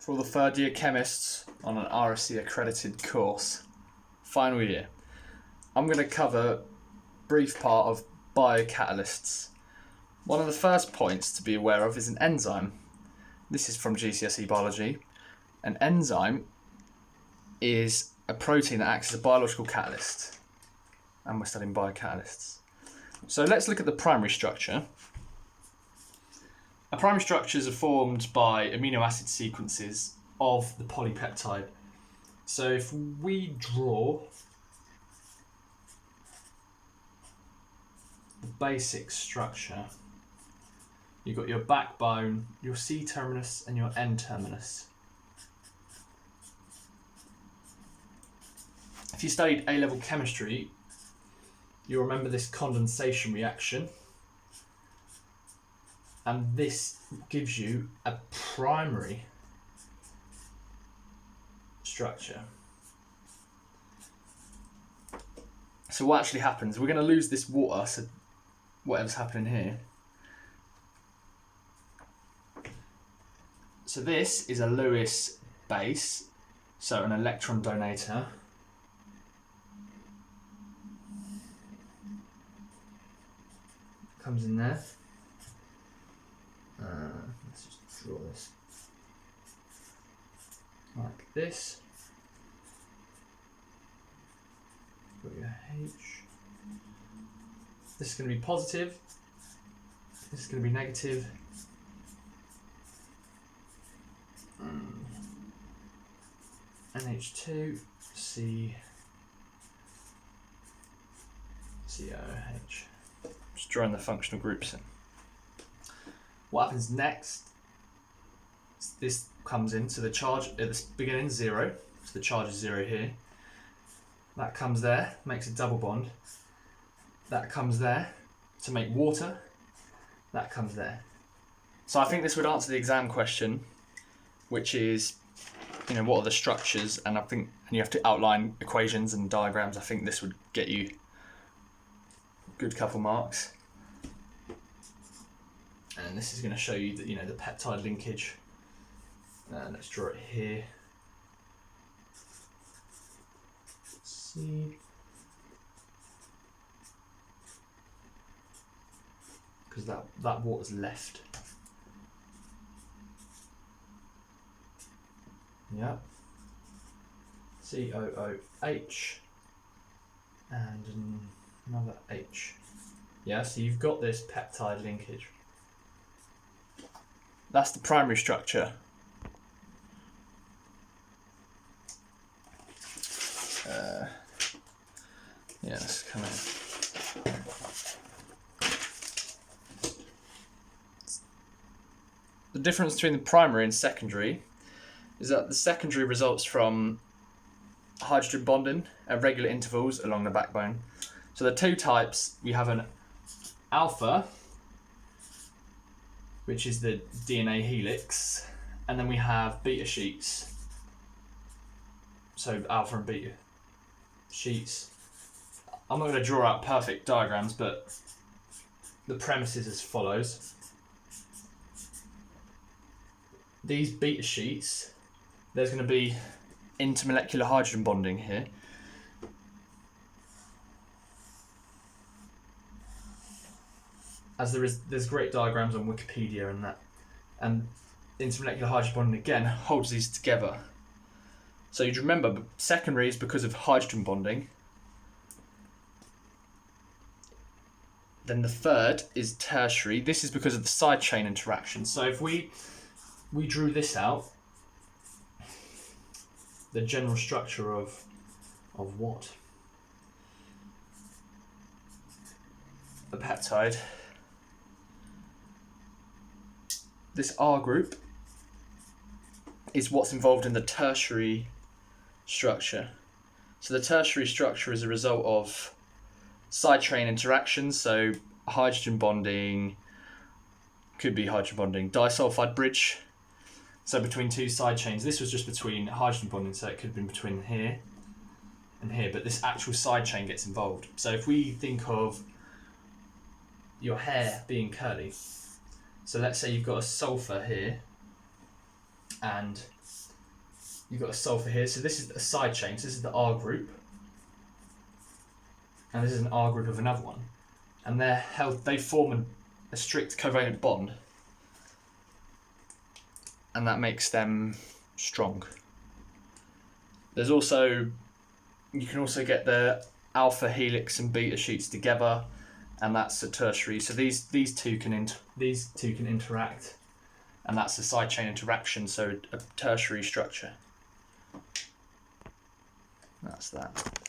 for all the third year chemists on an RSC accredited course. Final year. I'm going to cover a brief part of biocatalysts. One of the first points to be aware of is an enzyme. This is from GCSE biology. An enzyme is a protein that acts as a biological catalyst, and we're studying biocatalysts. So let's look at the primary structure. A primary structures are formed by amino acid sequences of the polypeptide. So if we draw the basic structure, you've got your backbone, your C terminus and your N terminus. If you studied A-level chemistry, you'll remember this condensation reaction. And this gives you a primary structure. So what actually happens, we're going to lose this water, so whatever's happening here. So this is a Lewis base, so an electron donator. Comes in there. Let's just draw this like this. Got your H. This is going to be positive. This is going to be negative. NH2, C, COH. Just drawing the functional groups in. What happens next? This comes in, so the charge at the beginning 0, so the charge is 0 here. That comes there, makes a double bond. That comes there to make water. That comes there. So I think this would answer the exam question, which is, what are the structures? And you have to outline equations and diagrams. I think this would get you a good couple marks. And this is going to show you that, the peptide linkage. Let's draw it here. See. Because that water's left. Yeah. COOH and another H. Yeah, so you've got this peptide linkage. That's the primary structure. Let's come in. The difference between the primary and secondary is that the secondary results from hydrogen bonding at regular intervals along the backbone. So the two types, we have an alpha, which is the DNA helix, and then we have beta sheets. So alpha and beta sheets. I'm not going to draw out perfect diagrams, but the premise is as follows. These beta sheets, there's going to be intermolecular hydrogen bonding here. As there's great diagrams on Wikipedia and that. And intermolecular hydrogen bonding again holds these together. So you'd remember secondary is because of hydrogen bonding. Then the third is tertiary. This is because of the side chain interaction. So if we drew this out, the general structure of what? A peptide. This R group is what's involved in the tertiary structure. So the tertiary structure is a result of side chain interactions, so hydrogen bonding, could be hydrogen bonding, disulfide bridge, so between two side chains. This was just between hydrogen bonding, so it could have been between here and here, but this actual side chain gets involved. So if we think of your hair being curly, so let's say you've got a sulfur here and you've got a sulfur here. So this is a side chain. So this is the R group, and this is an R group of another one, and they form a strict covalent bond, and that makes them strong. There's also, you can also get the alpha helix and beta sheets together, and that's a tertiary. So these two can interact, and that's a side chain interaction. So a tertiary structure. That's that.